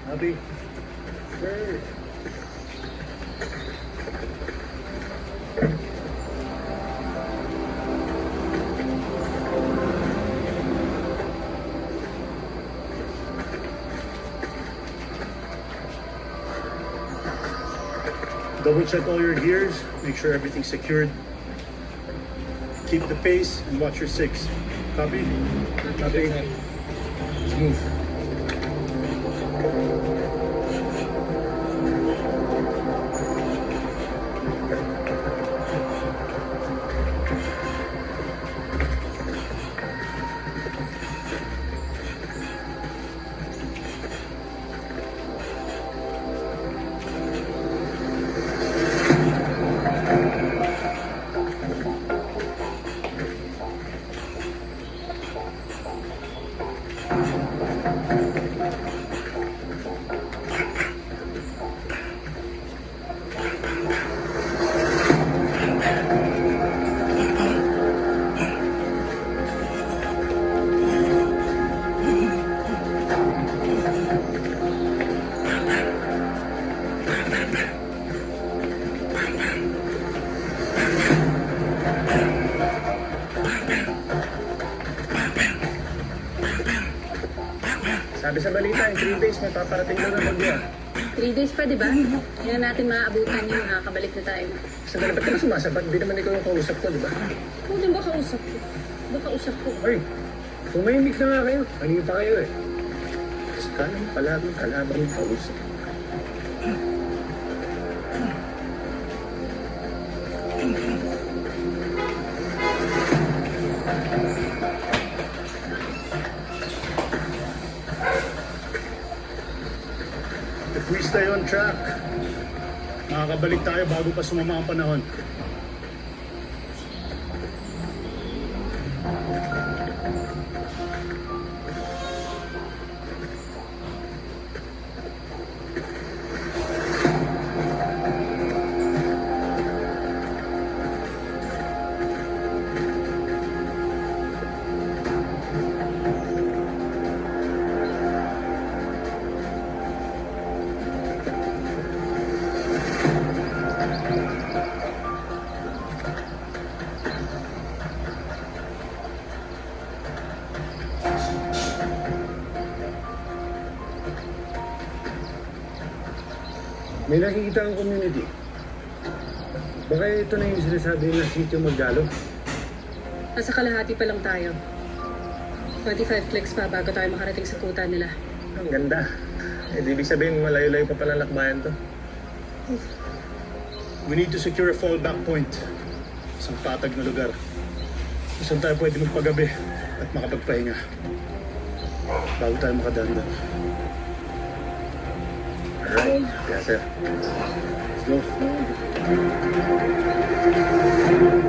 Happy. Sir. Double check all your gears, make sure everything's secured. Keep the pace and watch your six. Copy? Copy. Let's move. Sabi sa balita, in 3 days may paparating na ng bagyo. 3 days pa, di ba? Hindi na natin maaabutan yun, nakakabalik na tayo. Sandali, ba't ka na sumasabat? Hindi naman ikaw yung kausap ko, di ba? Ikaw din ba kausap ko? Ba kausap ko? Ay, tumahimik na nga kayo. Kanina pa kayo eh. Kasi ka naman palaging kalabang yung kausap. If we stay on track, makakabalik tayo bago pa sumama ang panahon. May nakikita ang community. Baka ito na yung sinasabi na sitio Magdalo. Nasa kalahati pa lang tayo. 25 clicks pa bago tayo makarating sa kuta nila. Ang ganda. Eh, di ibig sabihin malayo-layo pa pala lakbayan to. We need to secure a fallback point. Isang patag na lugar. Saan tayo pwede magpagabi at makapagpahinga. Bago tayo makadanda. Alright. Yes, sir. Let's go.